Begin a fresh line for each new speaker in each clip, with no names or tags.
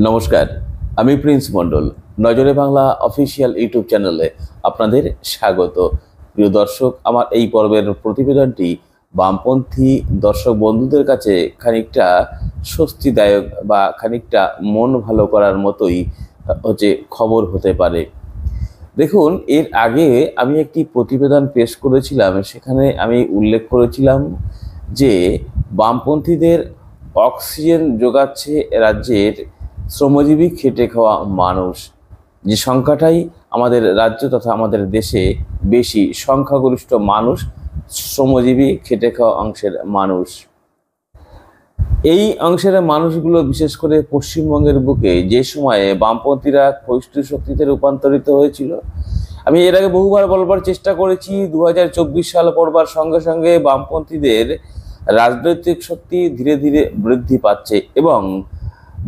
নমস্কার, আমি প্রিন্স মণ্ডল। নজরে বাংলা অফিসিয়াল ইউটিউব চ্যানেলে আপনাদের স্বাগত। প্রিয় দর্শক, আমার এই পর্বের প্রতিবেদনটি বামপন্থী দর্শক বন্ধুদের কাছে খানিকটা স্বস্তিদায়ক বা খানিকটা মন ভালো করার মতোই খবর হতে পারে। দেখুন, এর আগে আমি একটি প্রতিবেদন পেশ করেছিলাম, সেখানে আমি উল্লেখ করেছিলাম যে বামপন্থীদের অক্সিজেন যোগাচ্ছে রাজ্যের শ্রমজীবী খেটে খাওয়া মানুষ। যে সংখ্যাটাই আমাদের রাজ্য তথা আমাদের দেশে বেশি, সংখ্যাগরিষ্ঠ মানুষ শ্রমজীবী খেটে খাওয়া অংশের মানুষ। এই অংশের মানুষগুলো বিশেষ করে পশ্চিমবঙ্গের বুকে যে সময়ে বামপন্থীরা ক্ষয়িষ্ণু শক্তিতে রূপান্তরিত হয়েছিল, আমি এর আগে বহুবার বলবার চেষ্টা করেছি, 2024 সাল পড়বার সঙ্গে সঙ্গে বামপন্থীদের রাজনৈতিক শক্তি ধীরে ধীরে বৃদ্ধি পাচ্ছে এবং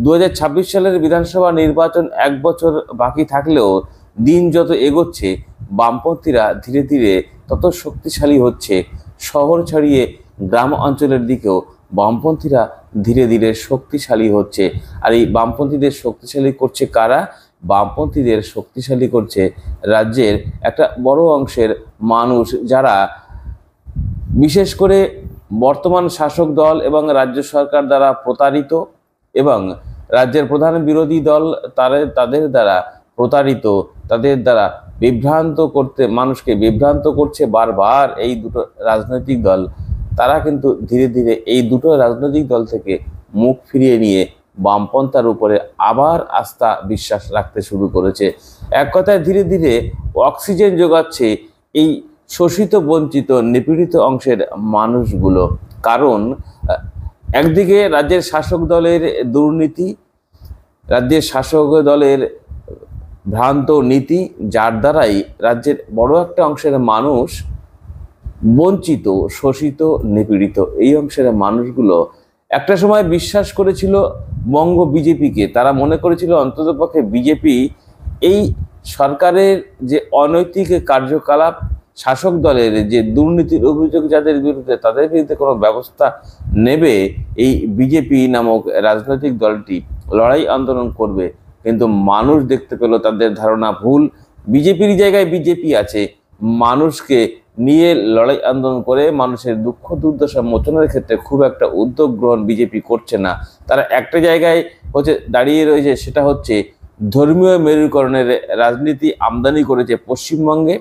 2026 সালের বিধানসভা নির্বাচন এক বছর বাকি থাকলেও দিন যত এগোচ্ছে বামপন্থীরা ধীরে ধীরে তত শক্তিশালী হচ্ছে। শহর ছাড়িয়ে গ্রাম অঞ্চলের দিকেও বামপন্থীরা ধীরে ধীরে শক্তিশালী হচ্ছে। আর এই বামপন্থীদের শক্তিশালী করছে কারা? বামপন্থীদের শক্তিশালী করছে রাজ্যের একটা বড় অংশের মানুষ, যারা বিশেষ করে বর্তমান শাসক দল এবং রাজ্য সরকার দ্বারা প্রতারিত এবং রাজ্যের প্রধান বিরোধী দল তাদের দ্বারা প্রতারিত, তাদের দ্বারা বিভ্রান্ত করতে, মানুষকে বিভ্রান্ত করছে বারবার এই দুটো রাজনৈতিক দল। তারা কিন্তু ধীরে ধীরে এই দুটো রাজনৈতিক দল থেকে মুখ ফিরিয়ে নিয়ে বামপন্থার উপরে আবার আস্থা বিশ্বাস রাখতে শুরু করেছে। এক কথায় ধীরে ধীরে অক্সিজেন যোগাচ্ছে এই শোষিত, বঞ্চিত, নিপীড়িত অংশের মানুষগুলো। কারণ একদিকে রাজ্যের শাসক দলের দুর্নীতি, রাজ্যের শাসক দলের ভ্রান্ত নীতি, যার দ্বারাই রাজ্যের বড় একটা অংশের মানুষ বঞ্চিত, শোষিত, নিপীড়িত। এই অংশের মানুষগুলো একটা সময় বিশ্বাস করেছিল বঙ্গ বিজেপিকে। তারা মনে করেছিল অন্ততপক্ষে বিজেপি এই সরকারের যে অনৈতিক কার্যকলাপ, শাসক দলের যে দুর্নীতির অভিযোগ যাদের বিরুদ্ধে, তাদের বিরুদ্ধে কোনো ব্যবস্থা নেবে এই বিজেপি নামক রাজনৈতিক দলটি, লড়াই আন্দোলন করবে। কিন্তু মানুষ দেখতে পেল তাদের ধারণা ভুল। বিজেপির জায়গায় বিজেপি আছে, মানুষকে নিয়ে লড়াই আন্দোলন করে মানুষের দুঃখ দুর্দশা মোচনের ক্ষেত্রে খুব একটা উদ্যোগ গ্রহণ বিজেপি করছে না। তারা একটা জায়গায় দাঁড়িয়ে রয়েছে, সেটা হচ্ছে ধর্মীয় মেরুকরণের রাজনীতি আমদানি করেছে পশ্চিমবঙ্গে।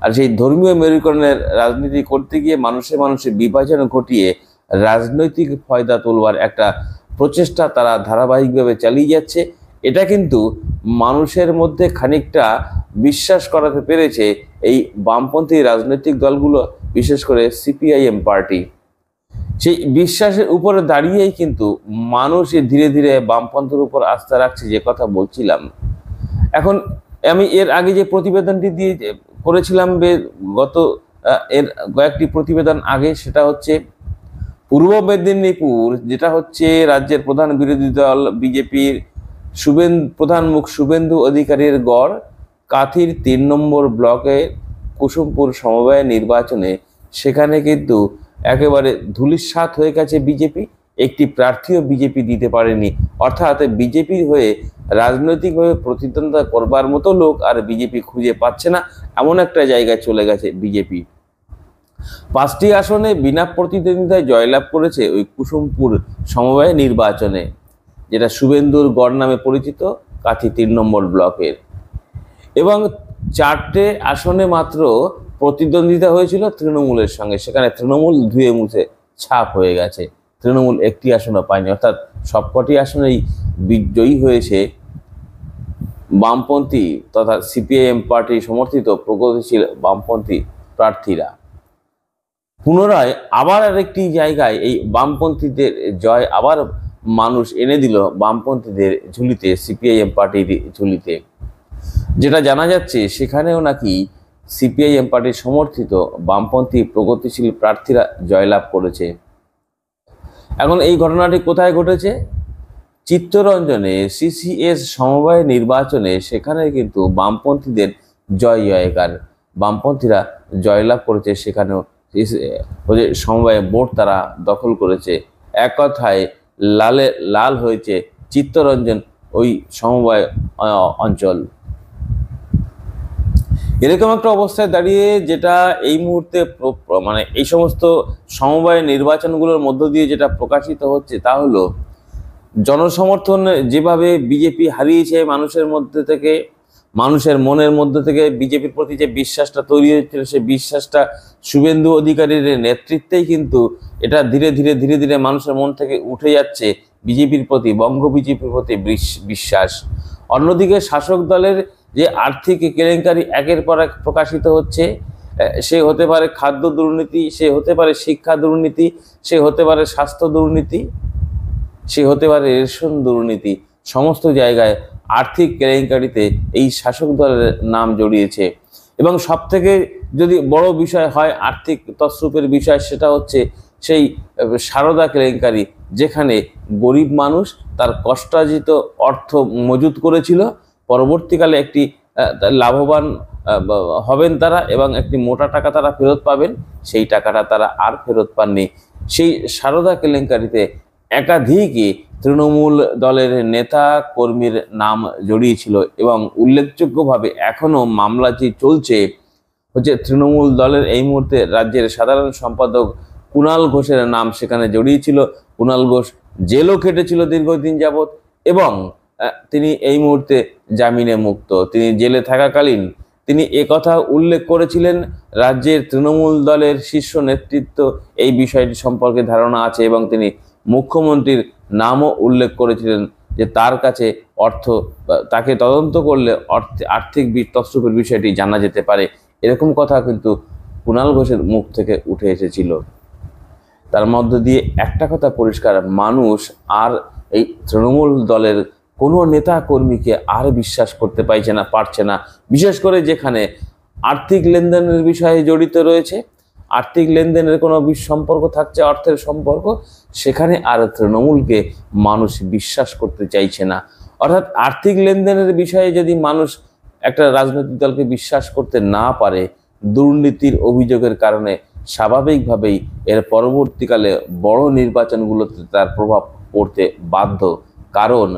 আর সেই ধর্মীয় মেরুকরণের রাজনীতি করতে গিয়ে মানুষে মানুষে বিভাজন ঘটিয়ে রাজনৈতিক ফয়দা তোলবার একটা প্রচেষ্টা তারা ধারাবাহিকভাবে চালিয়ে যাচ্ছে। এটা কিন্তু মানুষের মধ্যে খানিকটা বিশ্বাস করাতে পেরেছে এই বামপন্থী রাজনৈতিক দলগুলো, বিশেষ করে সিপিআইএম পার্টি। সেই বিশ্বাসের উপরে দাঁড়িয়েই কিন্তু মানুষ ধীরে ধীরে বামপন্থের উপর আস্থা রাখছে, যে কথা বলছিলাম। এখন আমি এর আগে যে প্রতিবেদনটি দিয়ে করেছিলাম এর কয়েকটি প্রতিবেদন আগে, সেটা হচ্ছে পূর্ব মেদিনীপুর, যেটা হচ্ছে রাজ্যের প্রধান বিরোধী দল বিজেপির প্রধান মুখ শুভেন্দু অধিকারীর গড়, কাঁথির 3 নম্বর ব্লকে কুসুমপুর সমবায় নির্বাচনে সেখানে কিন্তু একেবারে ধূলিসাৎ হয়ে গেছে বিজেপি। একটি প্রার্থীও বিজেপি দিতে পারেনি। অর্থাৎ বিজেপির হয়ে রাজনৈতিকভাবে প্রতিদ্বন্দ্বিতা করবার মতো লোক আর বিজেপি খুঁজে পাচ্ছে না, এমন একটা জায়গায় চলে গেছে বিজেপি। 5টি আসনে বিনা প্রতিদ্বন্দ্বিতায় জয়লাভ করেছে ওই কুসুমপুর সমবায় নির্বাচনে, যেটা শুভেন্দুর গড় নামে পরিচিত, কাঁথি 3 নম্বর ব্লকের। এবং 4টে আসনে মাত্র প্রতিদ্বন্দ্বিতা হয়েছিল তৃণমূলের সঙ্গে, সেখানে তৃণমূল ধুয়ে মুছে ছাপ হয়ে গেছে। তৃণমূল একটি আসনও পায়নি, অর্থাৎ সবকটি আসনেই বিজয়ী হয়েছে বামপন্থী তথা সিপিআইএম পার্টি সমর্থিত প্রগতিশীল বামপন্থী প্রার্থীরা। পুনরায় আবার আরেকটি জায়গায় এই বামপন্থীদের জয় আবার মানুষ এনে দিল বামপন্থীদের ঝুলিতে, সিপিআইএম পার্টির ঝুলিতে। যেটা জানা যাচ্ছে, সেখানেও নাকি সিপিআইএম পার্টির সমর্থিত বামপন্থী প্রগতিশীল প্রার্থীরা জয়লাভ করেছে। এখন এই ঘটনাটি কোথায় ঘটেছে? চিত্তরঞ্জনে সিসিএস সমবায় নির্বাচনে, সেখানে কিন্তু বামপন্থীদের জয়কার, বামপন্থীরা জয়লাভ করেছে। সেখানেও সমবায় বোর্ড তারা দখল করেছে। এক কথায় লাল হয়েছে চিত্তরঞ্জন ওই সমবায় অঞ্চল। এরকম একটা অবস্থায় দাঁড়িয়ে যেটা এই মুহূর্তে মানে এই সমস্ত সমবায় নির্বাচনগুলোর মধ্য দিয়ে যেটা প্রকাশিত হচ্ছে তা হলো জনসমর্থন যেভাবে বিজেপি হারিয়েছে মানুষের মধ্যে থেকে, মানুষের মনের মধ্যে থেকে বিজেপির প্রতি যে বিশ্বাসটা তৈরি হয়েছিল সেই বিশ্বাসটা শুভেন্দু অধিকারীর নেতৃত্বেই কিন্তু এটা ধীরে ধীরে ধীরে ধীরে মানুষের মন থেকে উঠে যাচ্ছে বিজেপির প্রতি, বঙ্গ বিজেপির প্রতি বিশ্বাস। অন্যদিকে শাসক দলের যে আর্থিক কেলেঙ্কারি একের পর এক প্রকাশিত হচ্ছে, সে হতে পারে খাদ্য দুর্নীতি, সে হতে পারে শিক্ষা দুর্নীতি, সে হতে পারে স্বাস্থ্য দুর্নীতি, সে হতে পারে রেশন দুর্নীতি, সমস্ত জায়গায় আর্থিক কেলেঙ্কারিতে এই শাসক দলের নাম জড়িয়েছে। এবং সব থেকে যদি বড় বিষয় হয় আর্থিক তছরূপের বিষয়, সেটা হচ্ছে সেই সারদা কেলেঙ্কারি, যেখানে গরিব মানুষ তার কষ্টার্জিত অর্থ মজুত করেছিল, পরবর্তীকালে একটি লাভবান হবেন তারা এবং একটি মোটা টাকা তারা ফেরত পাবেন, সেই টাকাটা তারা আর ফেরত পাননি। সেই সারদা কেলেঙ্কারিতে একাধিকই তৃণমূল দলের নেতা কর্মীর নাম জড়িয়েছিল এবং উল্লেখযোগ্যভাবে এখনো মামলাটি চলছে। হচ্ছে তৃণমূল দলের এই মুহূর্তে রাজ্যের সাধারণ সম্পাদক কুণাল ঘোষের নাম সেখানে জড়িয়েছিল। কুণাল ঘোষ জেলও খেটেছিল দীর্ঘদিন যাবৎ এবং তিনি এই মুহূর্তে জামিনে মুক্ত। তিনি জেলে থাকাকালীন তিনি একথা উল্লেখ করেছিলেন, রাজ্যের তৃণমূল দলের শীর্ষ নেতৃত্ব এই বিষয়টি সম্পর্কে ধারণা আছে এবং তিনি মুখ্যমন্ত্রীর নামও উল্লেখ করেছিলেন যে তার কাছে অর্থ, তাকে তদন্ত করলে আর্থিক তছরূপের বিষয়টি জানা যেতে পারে। এরকম কথা কিন্তু কুণাল ঘোষের মুখ থেকে উঠে এসেছিল। তার মধ্য দিয়ে একটা কথা পরিষ্কার, মানুষ আর এই তৃণমূল দলের কোনো নেতা কর্মীকে আর বিশ্বাস করতে পারছে না, বিশেষ করে যেখানে আর্থিক লেনদেনের বিষয়ে জড়িত রয়েছে, আর্থিক লেনদেনের কোনো সম্পর্ক থাকছে, অর্থের সম্পর্ক, সেখানে আর তৃণমূলকে মানুষ বিশ্বাস করতে চাইছে না। অর্থাৎ আর্থিক লেনদেনের বিষয়ে যদি মানুষ একটা রাজনৈতিক দলকে বিশ্বাস করতে না পারে দুর্নীতির অভিযোগের কারণে, স্বাভাবিকভাবেই এর পরবর্তীকালে বড় নির্বাচনগুলোতে তার প্রভাব পড়তে বাধ্য। কারণ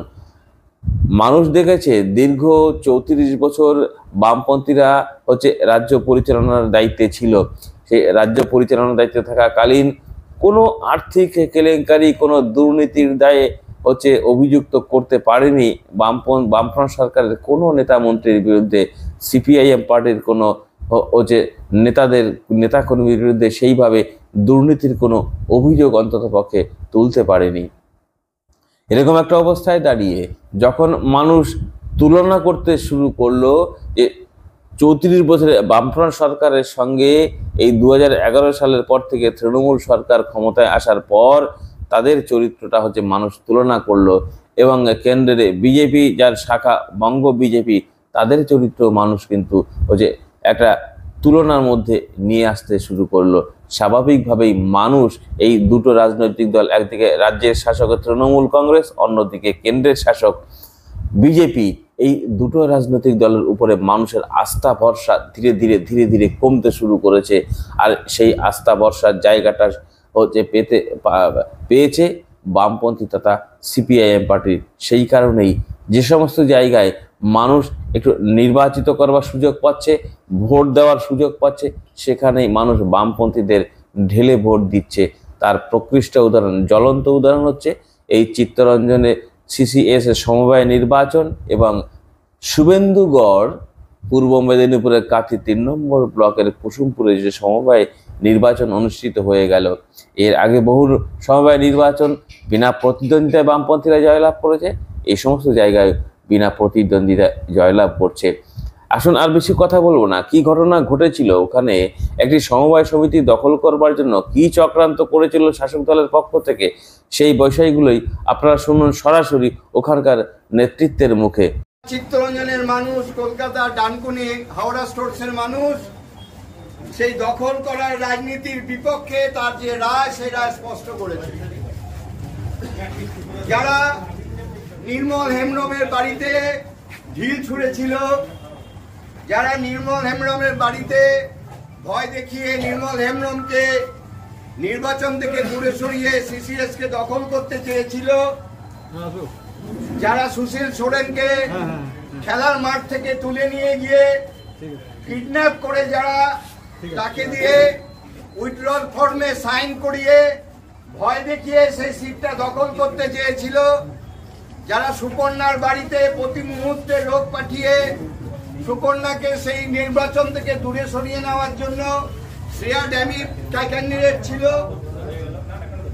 মানুষ দেখেছে দীর্ঘ 34 বছর বামপন্থীরা হচ্ছে রাজ্য পরিচালনার দায়িত্বে ছিল। সেই রাজ্য পরিচালনার দায়িত্বে থাকাকালীন কোনো আর্থিক কেলেঙ্কারি, কোনো দুর্নীতির দায়ে হচ্ছে অভিযুক্ত করতে পারেনি বামফ্রন্ট সরকারের কোনো নেতা মন্ত্রীর বিরুদ্ধে, সিপিআইএম পার্টির কোনো হচ্ছে নেতাকর্মীর বিরুদ্ধে সেইভাবে দুর্নীতির কোনো অভিযোগ অন্ততপক্ষে তুলতে পারেনি। এরকম একটা অবস্থায় দাঁড়িয়ে যখন মানুষ তুলনা করতে শুরু করলো যে 34 বছরে বামফ্রন্ট সরকারের সঙ্গে এই 2011 সালের পর থেকে তৃণমূল সরকার ক্ষমতায় আসার পর তাদের চরিত্রটা হচ্ছে মানুষ তুলনা করলো এবং কেন্দ্রে বিজেপি যার শাখা বঙ্গ বিজেপি, তাদের চরিত্র মানুষ কিন্তু হচ্ছে একটা তুলনার মধ্যে নিয়ে আসতে শুরু করলো। স্বাভাবিকভাবেই মানুষ এই দুটো রাজনৈতিক দল, একদিকে রাজ্যের শাসক তৃণমূল কংগ্রেস, অন্যদিকে কেন্দ্রের শাসক বিজেপি, এই দুটো রাজনৈতিক দলের উপরে মানুষের আস্থা ভরসা ধীরে ধীরে ধীরে ধীরে কমতে শুরু করেছে। আর সেই আস্থা ভরসার জায়গাটা হচ্ছে পেয়েছে বামপন্থী তথা সিপিআইএম পার্টির। সেই কারণেই যে সমস্ত জায়গায় মানুষ একটু নির্বাচিত করবার সুযোগ পাচ্ছে, ভোট দেওয়ার সুযোগ পাচ্ছে, সেখানেই মানুষ বামপন্থীদের ঢেলে ভোট দিচ্ছে। তার প্রকৃষ্ট উদাহরণ, জ্বলন্ত উদাহরণ হচ্ছে এই চিত্তরঞ্জনে সিসিএস সমবায় নির্বাচন এবং শুভেন্দুগড় পূর্ব মেদিনীপুরের কাঁথি 3 নম্বর ব্লকের কুসুমপুরে যে সমবায় নির্বাচন অনুষ্ঠিত হয়ে গেল। এর আগে বহু সমবায় নির্বাচন বিনা প্রতিদ্বন্দ্বিতায় বামপন্থীরা জয়লাভ করেছে, এই সমস্ত জায়গায় বিনা প্রতিদ্বন্দ্বিতায় জয়লাভ করছে। আসুন আর বেশি কথা বলবো না, কি ঘটনা ঘটেছিল ওখানে, একটি সমবায় সমিতি দখল করবার জন্য কি চক্রান্ত করেছিল শাসক দলের পক্ষ থেকে, সেই বিষয়গুলোই আপনারা শুনুন সরাসরি ওখানকার নেতৃত্বের মুখে।
চিত্তরঞ্জনের মানুষ, কলকাতা ডানকুনি হাওড়া স্টোরসের মানুষ সেই দখল করার রাজনীতির বিপক্ষে তার যে রায়, সেই রায় স্পষ্ট করেছে। যারা নির্মল হেমব্রমের বাড়িতে ঢিল ছুঁড়েছিল, যারা নির্মল হেমব্রমের বাড়িতে ভয় দেখিয়ে নির্মল হেমব্রমকে নির্বাচন থেকে দূরে সরিয়ে সিসিএস কে দখল করতে চেয়েছিল, যারা সুশীল সোরেনকে খেলার মাঠ থেকে তুলে নিয়ে গিয়ে কিডন্যাপ করে যারা তাকে দিয়ে উইথড্রল ফর্মে সাইন করিয়ে ভয় দেখিয়ে সেই সিটটা দখল করতে চেয়েছিল, যারা সুকন্যার বাড়িতে প্রতি মুহূর্তে লোক পাঠিয়ে সুকন্যাকে সেই নির্বাচন থেকে দূরে সরিয়ে নেওয়ার জন্য শ্রেয়া ড্যামি ক্যান্ডিডেট ছিল,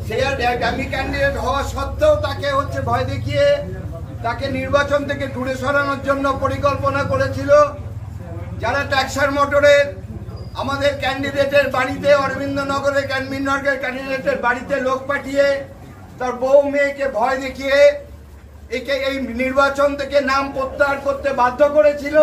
শ্রেয়া ড্যামি ক্যান্ডিডেট হওয়া সত্ত্বেও তাকে ভয় দেখিয়ে তাকে নির্বাচন থেকে দূরে সরানোর জন্য পরিকল্পনা করেছিল, যারা ট্যাক্সার মোটরের আমাদের ক্যান্ডিডেটের বাড়িতে অরবিন্দনগরের ক্যান্ডিডেটের বাড়িতে লোক পাঠিয়ে তার বউ মেয়েকে ভয় দেখিয়ে একে এই নির্বাচন থেকে নাম প্রত্যাহার করতে বাধ্য করেছিল।